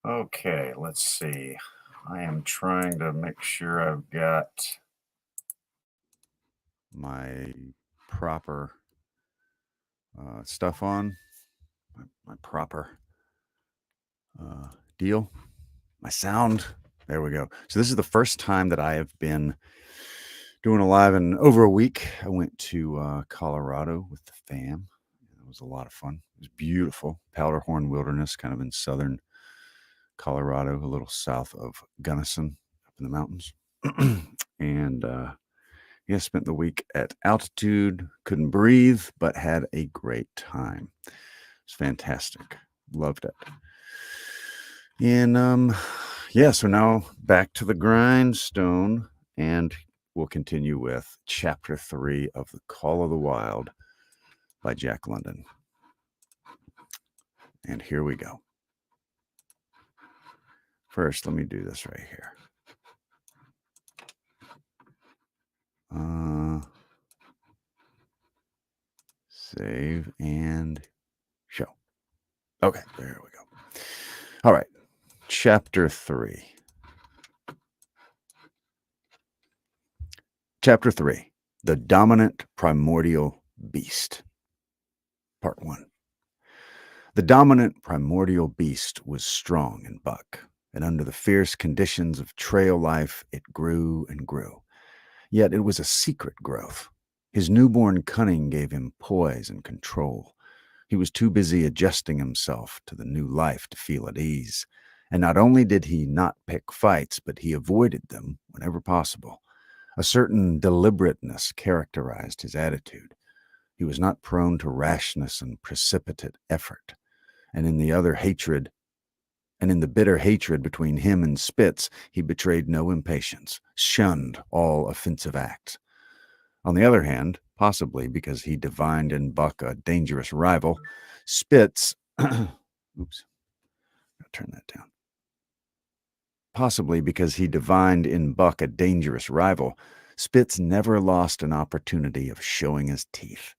Okay, let's see. I am trying to make sure I've got my proper stuff on, my proper uh, deal, my sound. There we go. So this is the first time that I have been doing a live in over a week. I went to Colorado with the fam. It was a lot of fun. It was beautiful. Powderhorn Wilderness, kind of in southern Colorado, a little south of Gunnison, up in the mountains. And yeah, spent the week at altitude, couldn't breathe, but had a great time. It was fantastic. Loved it. And yeah, so now back to the grindstone, and we'll continue with chapter 3 of The Call of the Wild by Jack London. And here we go. First, let me do this right here. Save and show. Okay, there we go. All right, chapter 3. Chapter 3, The Dominant Primordial Beast. Part 1. The dominant primordial beast was strong in buck, and under the fierce conditions of trail life, it grew and grew. Yet it was a secret growth. His newborn cunning gave him poise and control. He was too busy adjusting himself to the new life to feel at ease. And not only did he not pick fights, but he avoided them whenever possible. A certain deliberateness characterized his attitude. He was not prone to rashness and precipitate effort. And in the bitter hatred between him and Spitz, he betrayed no impatience, shunned all offensive acts. On the other hand, possibly because he divined in Buck a dangerous rival, Spitz, oops, I'll turn that down. Possibly because he divined in Buck a dangerous rival, Spitz never lost an opportunity of showing his teeth.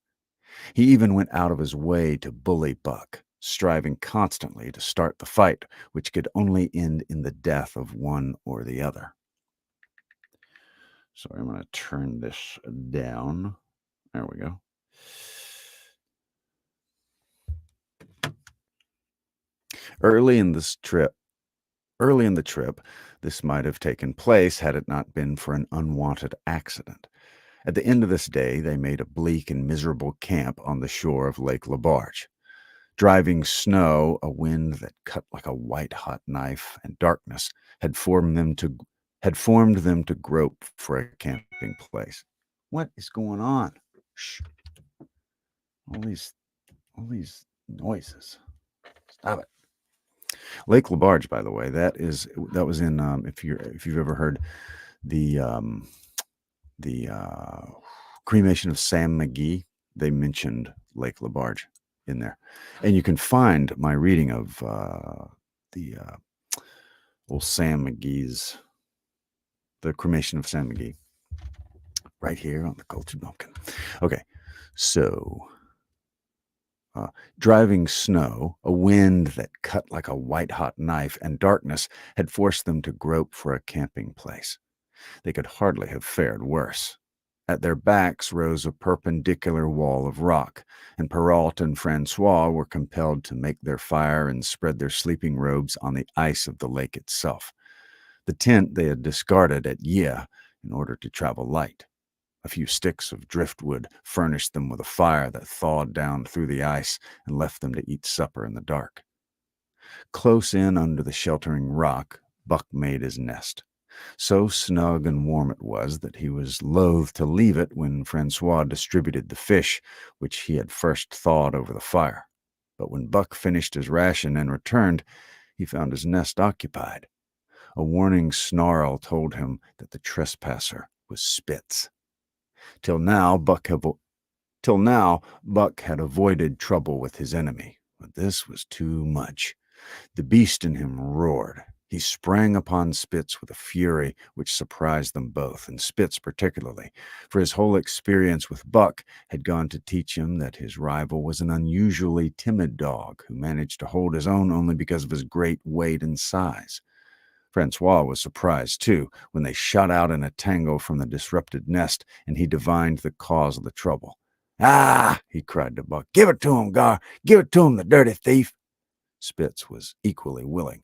He even went out of his way to bully Buck, striving constantly to start the fight, which could only end in the death of one or the other. So I'm going to turn this down. There we go. Early in the trip, this might have taken place had it not been for an unwanted accident. At the end of this day, they made a bleak and miserable camp on the shore of Lake Labarge. Driving snow, a wind that cut like a white-hot knife, and darkness had formed them to grope for a camping place. What is going on? Shh. All these noises. Stop it. Lake Labarge, by the way, that was in if you've ever heard the cremation of Sam McGee, they mentioned Lake Labarge in there, and you can find my reading of the old Sam McGee's the cremation of Sam McGee right here on the Cultured Bumpkin. Okay, so driving snow, a wind that cut like a white-hot knife, and darkness had forced them to grope for a camping place. They could hardly have fared worse. At their backs rose a perpendicular wall of rock, and Perrault and Francois were compelled to make their fire and spread their sleeping robes on the ice of the lake itself. The tent they had discarded at Yea in order to travel light. A few sticks of driftwood furnished them with a fire that thawed down through the ice and left them to eat supper in the dark. Close in under the sheltering rock, Buck made his nest. So snug and warm it was that he was loath to leave it when Francois distributed the fish, which he had first thawed over the fire. But when Buck finished his ration and returned, he found his nest occupied. A warning snarl told him that the trespasser was Spitz. Till now, Buck had avoided trouble with his enemy, but this was too much. The beast in him roared. He sprang upon Spitz with a fury which surprised them both, and Spitz particularly, for his whole experience with Buck had gone to teach him that his rival was an unusually timid dog who managed to hold his own only because of his great weight and size. Francois was surprised, too, when they shot out in a tango from the disrupted nest, and he divined the cause of the trouble. "Ah!" he cried to Buck. "Give it to him, Gar! Give it to him, the dirty thief!" Spitz was equally willing.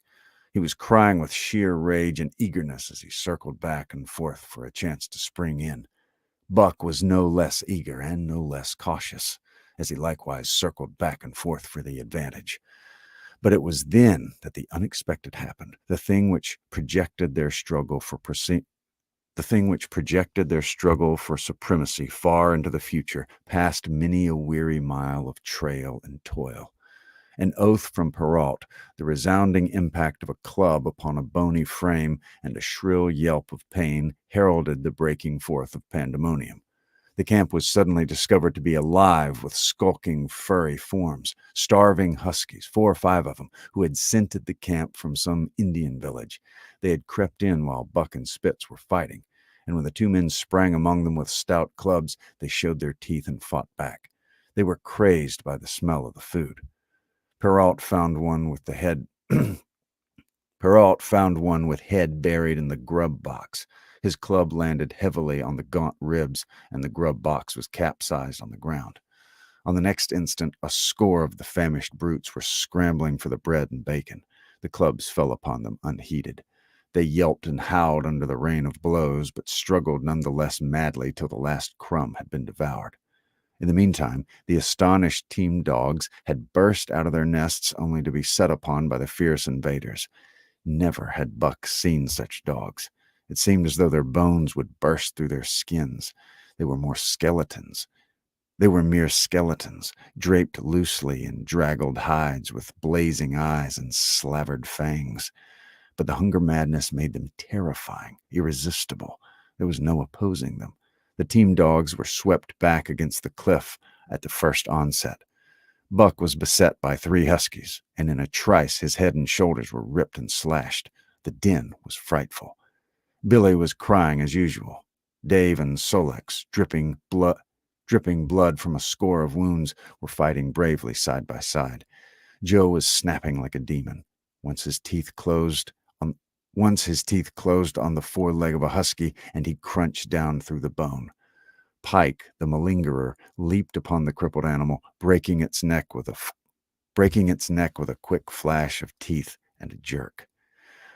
He was crying with sheer rage and eagerness as he circled back and forth for a chance to spring in. Buck was no less eager and no less cautious, as he likewise circled back and forth for the advantage. But it was then that the unexpected happened, the thing which projected their struggle for supremacy far into the future, past many a weary mile of trail and toil. An oath from Perrault, the resounding impact of a club upon a bony frame, and a shrill yelp of pain heralded the breaking forth of pandemonium. The camp was suddenly discovered to be alive with skulking, furry forms, starving huskies, 4 or 5 of them, who had scented the camp from some Indian village. They had crept in while Buck and Spitz were fighting, and when the 2 men sprang among them with stout clubs, they showed their teeth and fought back. They were crazed by the smell of the food. Perrault found one with head buried in the grub box. His club landed heavily on the gaunt ribs, and the grub box was capsized on the ground. On the next instant, a score of the famished brutes were scrambling for the bread and bacon. The clubs fell upon them unheeded. They yelped and howled under the rain of blows, but struggled none the less madly till the last crumb had been devoured. In the meantime, the astonished team dogs had burst out of their nests only to be set upon by the fierce invaders. Never had Buck seen such dogs. It seemed as though their bones would burst through their skins. They were mere skeletons, draped loosely in draggled hides, with blazing eyes and slavered fangs. But the hunger madness made them terrifying, irresistible. There was no opposing them. The team dogs were swept back against the cliff at the first onset. Buck was beset by 3 huskies, and in a trice his head and shoulders were ripped and slashed. The din was frightful. Billy was crying as usual. Dave and Solex, dripping blood from a score of wounds, were fighting bravely side by side. Joe was snapping like a demon. Once his teeth closed on the foreleg of a husky, and he crunched down through the bone. Pike, the malingerer, leaped upon the crippled animal, breaking its neck with a quick flash of teeth and a jerk.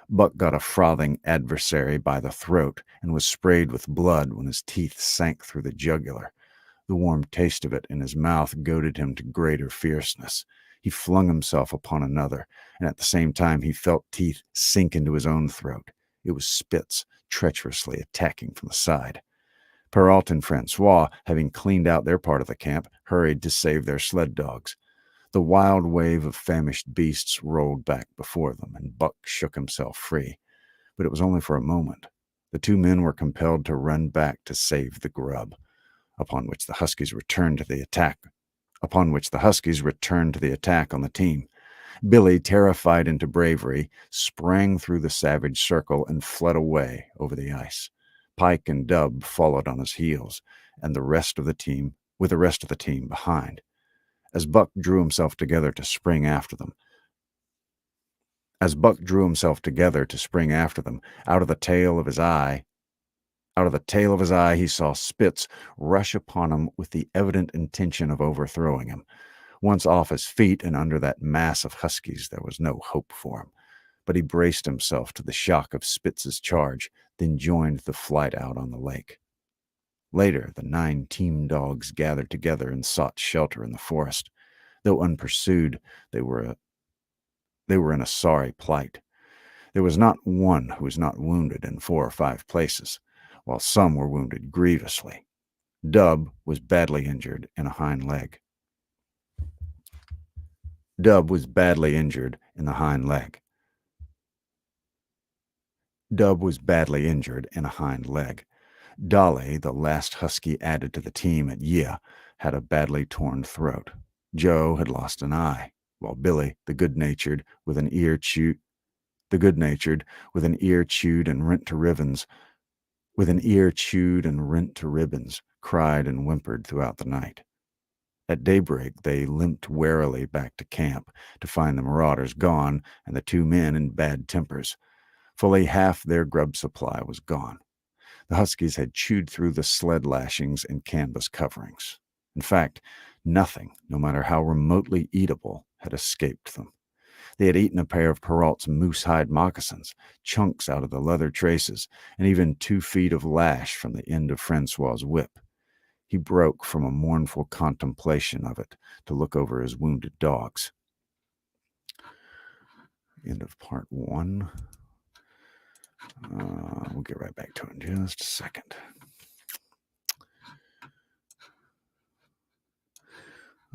Buck got a frothing adversary by the throat and was sprayed with blood when his teeth sank through the jugular. The warm taste of it in his mouth goaded him to greater fierceness. He flung himself upon another, and at the same time he felt teeth sink into his own throat. It was Spitz, treacherously attacking from the side. Perrault and Francois, having cleaned out their part of the camp, hurried to save their sled dogs. The wild wave of famished beasts rolled back before them, and Buck shook himself free. But it was only for a moment. The 2 men were compelled to run back to save the grub, upon which the huskies returned to the attack on the team. Billy, terrified into bravery, sprang through the savage circle and fled away over the ice. Pike and Dub followed on his heels, and the rest of the team behind. As Buck drew himself together to spring after them, out of the tail of his eye, he saw Spitz rush upon him with the evident intention of overthrowing him. Once off his feet and under that mass of huskies, there was no hope for him. But he braced himself to the shock of Spitz's charge, then joined the flight out on the lake. Later, the 9 team dogs gathered together and sought shelter in the forest. Though unpursued, they were in a sorry plight. There was not one who was not wounded in 4 or 5 places, while some were wounded grievously. Dub was badly injured in a hind leg. Dub was badly injured in a hind leg. Dolly, the last husky added to the team at Yea, had a badly torn throat. Joe had lost an eye, while Billy, the good-natured, with an ear chewed The good-natured, with an ear chewed and rent to ribbons, cried and whimpered throughout the night. At daybreak, they limped warily back to camp to find the marauders gone and the two men in bad tempers. Fully half their grub supply was gone. The huskies had chewed through the sled lashings and canvas coverings. In fact, nothing, no matter how remotely eatable, had escaped them. They had eaten a pair of Perrault's moose-hide moccasins, chunks out of the leather traces, and even 2 feet of lash from the end of Francois's whip. He broke from a mournful contemplation of it to look over his wounded dogs. End of part 1. We'll get right back to it in just a second.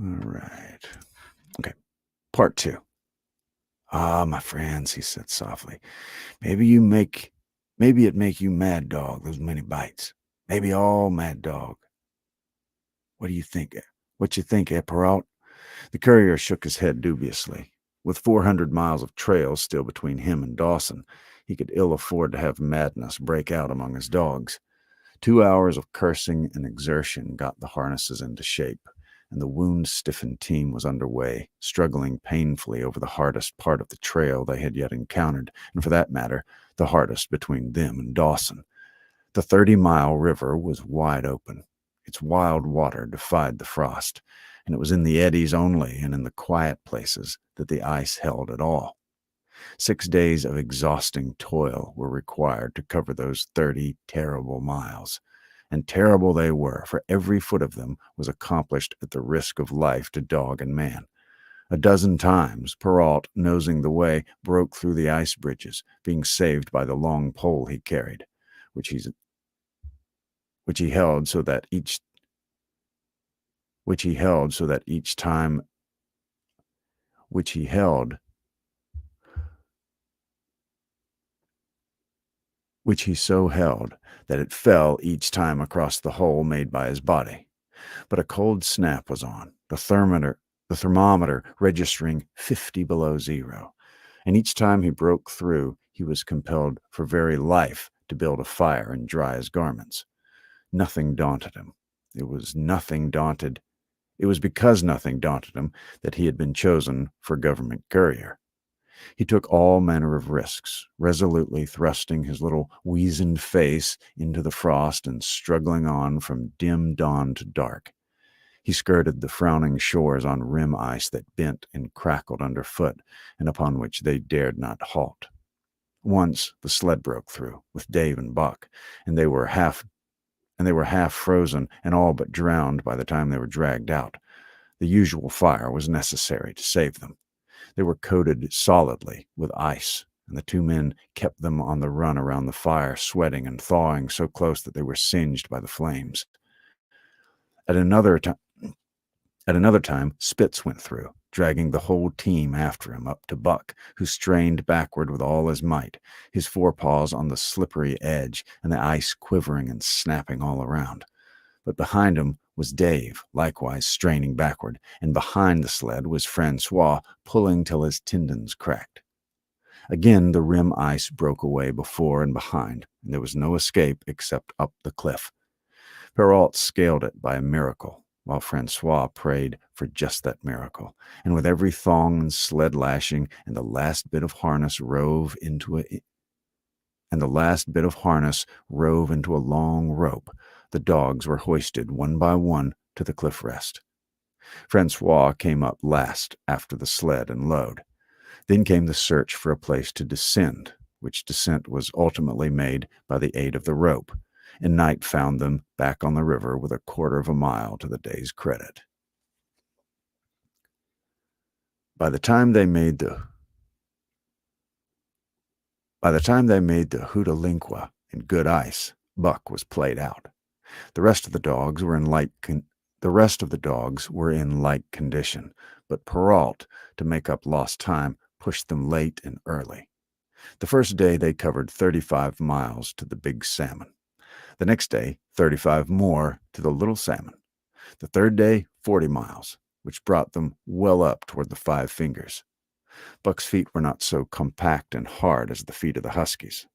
All right. Okay. Part 2. "Ah, my friends," he said softly, maybe it make you mad dog, those many bites. Maybe all mad dog. What do you think? What you think, Perrault?" The courier shook his head dubiously. With 400 miles of trail still between him and Dawson, he could ill afford to have madness break out among his dogs. 2 hours of cursing and exertion got the harnesses into shape, and the wound-stiffened team was underway, struggling painfully over the hardest part of the trail they had yet encountered, and for that matter, the hardest between them and Dawson. The 30-mile river was wide open. Its wild water defied the frost, and it was in the eddies only and in the quiet places that the ice held at all. 6 days of exhausting toil were required to cover those 30 terrible miles. And terrible they were, for every foot of them was accomplished at the risk of life to dog and man. A dozen times, Perrault, nosing the way, broke through the ice bridges, being saved by the long pole he carried, which he held so that each time it fell each time across the hole made by his body. But a cold snap was on, the thermometer registering 50 below zero, and each time he broke through, he was compelled for very life to build a fire and dry his garments. Nothing daunted him. It was because nothing daunted him that he had been chosen for government courier. He took all manner of risks, resolutely thrusting his little weazened face into the frost and struggling on from dim dawn to dark. He skirted the frowning shores on rim ice that bent and crackled underfoot, and upon which they dared not halt. Once the sled broke through, with Dave and Buck, and they were half frozen and all but drowned by the time they were dragged out. The usual fire was necessary to save them. They were coated solidly with ice, and the two men kept them on the run around the fire, sweating and thawing so close that they were singed by the flames. At another time, Spitz went through, dragging the whole team after him up to Buck, who strained backward with all his might, his forepaws on the slippery edge and the ice quivering and snapping all around. But behind him was Dave, likewise straining backward, and behind the sled was Francois, pulling till his tendons cracked. Again the rim ice broke away before and behind, and there was no escape except up the cliff. Perrault scaled it by a miracle, while Francois prayed for just that miracle, and with every thong and sled lashing and the last bit of harness rove into a long rope, the dogs were hoisted one by one to the cliff rest. Francois came up last after the sled and load. Then came the search for a place to descend, which descent was ultimately made by the aid of the rope, and night found them back on the river with a quarter of a mile to the day's credit. By the time they made the Hootalinqua in good ice, Buck was played out. The rest of the dogs were in like condition, but Perrault, to make up lost time, pushed them late and early. The first day they covered 35 miles to the Big Salmon. The next day, 35 more to the Little Salmon. The third day, 40 miles, which brought them well up toward the Five Fingers. Buck's feet were not so compact and hard as the feet of the huskies.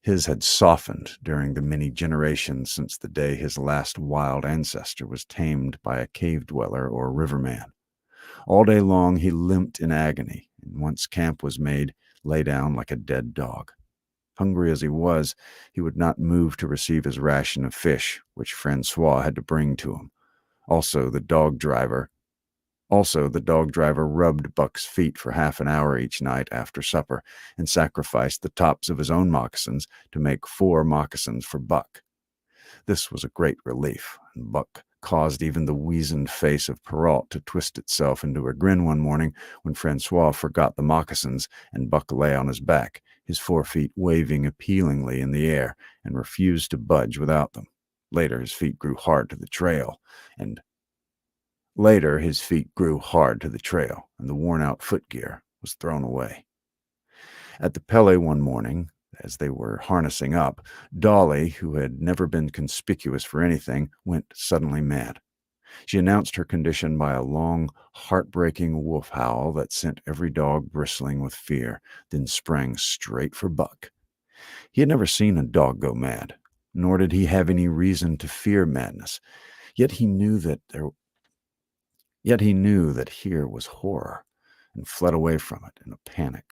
His had softened during the many generations since the day his last wild ancestor was tamed by a cave dweller or riverman. All day long he limped in agony, and once camp was made, lay down like a dead dog. Hungry as he would not move to receive his ration of fish, which Francois had to bring to him. Also, the dog driver rubbed Buck's feet for half an hour each night after supper and sacrificed the tops of his own moccasins to make 4 moccasins for Buck. This was a great relief, and Buck caused even the weazened face of Perrault to twist itself into a grin one morning when Francois forgot the moccasins and Buck lay on his back, his 4 feet waving appealingly in the air, and refused to budge without them. Later, his feet grew hard to the trail, and the worn-out footgear was thrown away. At the Pele one morning, as they were harnessing up, Dolly, who had never been conspicuous for anything, went suddenly mad. She announced her condition by a long, heartbreaking wolf howl that sent every dog bristling with fear, then sprang straight for Buck. He had never seen a dog go mad, nor did he have any reason to fear madness. Yet he knew that here was horror, and fled away from it in a panic.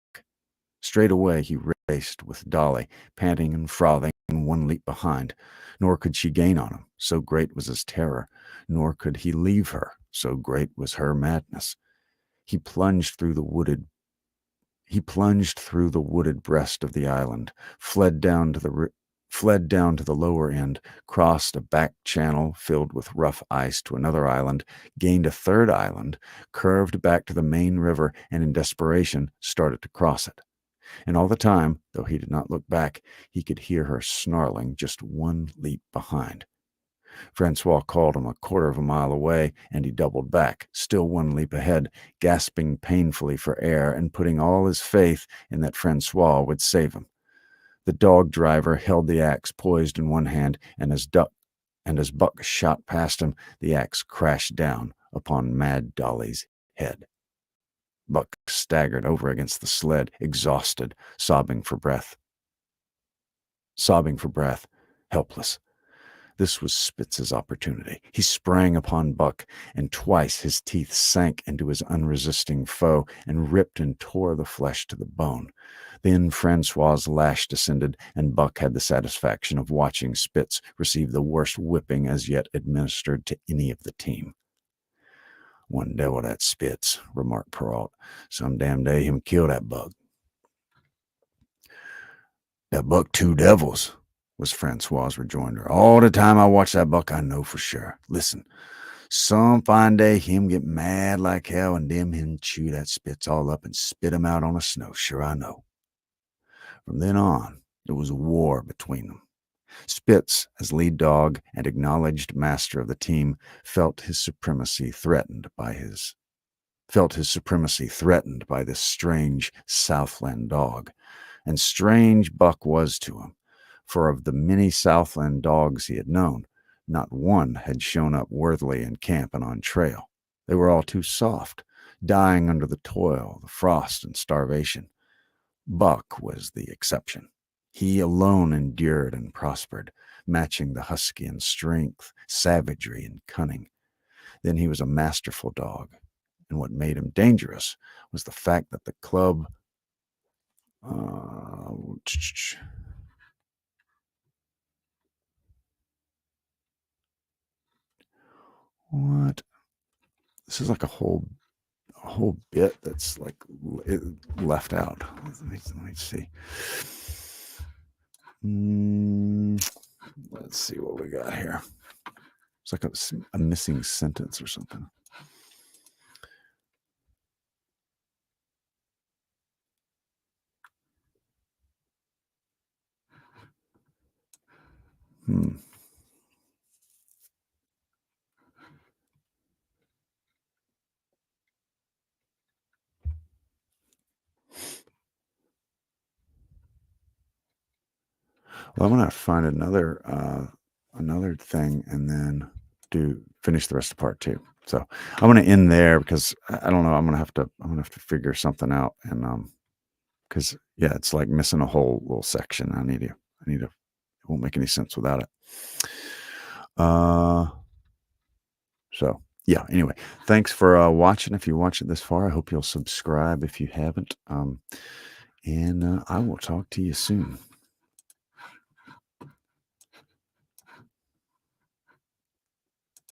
Straight away he raced with Dolly, panting and frothing, 1 leap behind. Nor could she gain on him, so great was his terror, nor could he leave her, so great was her madness. He plunged through the wooded breast of the island, fled down to the lower end, crossed a back channel filled with rough ice to another island, gained a 3rd island, curved back to the main river, and in desperation started to cross it. And all the time, though he did not look back, he could hear her snarling just 1 leap behind. Francois called him a 1/4 of a mile away, and he doubled back, still 1 leap ahead, gasping painfully for air and putting all his faith in that Francois would save him. The dog driver held the axe poised in one hand, and as Buck shot past him, the axe crashed down upon Mad Dolly's head. Buck staggered over against the sled, exhausted, sobbing for breath, helpless. This was Spitz's opportunity. He sprang upon Buck, and twice his teeth sank into his unresisting foe and ripped and tore the flesh to the bone. Then Francois's lash descended, and Buck had the satisfaction of watching Spitz receive the worst whipping as yet administered to any of the team. "One devil, that Spitz," remarked Perrault. "Some damn day him kill that buck." "That buck 2 devils," was Francois's rejoinder. "All the time I watch that buck, I know for sure. Listen, some fine day him get mad like hell, and then him chew that Spitz all up and spit him out on the snow. Sure I know." From then on, it was a war between them. Spitz, as lead dog and acknowledged master of the team, felt his supremacy threatened by this strange Southland dog. And strange Buck was to him, for of the many Southland dogs he had known, not one had shown up worthily in camp and on trail. They were all too soft, dying under the toil, the frost, and starvation. Buck was the exception. He alone endured and prospered, matching the husky in strength, savagery, and cunning. Then he was a masterful dog, and what made him dangerous was the fact that the club what? This is like a whole bit that's like left out. Let me see. Let's see what we got here. It's like a missing sentence or something. Well, I'm gonna find another thing, and then do finish the rest of part two. So I'm gonna end there because I don't know. I'm gonna have to figure something out, and because yeah, it's like missing a whole little section. I need to. It won't make any sense without it. Uh, so yeah. Anyway, thanks for watching. If you watch it this far, I hope you'll subscribe if you haven't. And I will talk to you soon.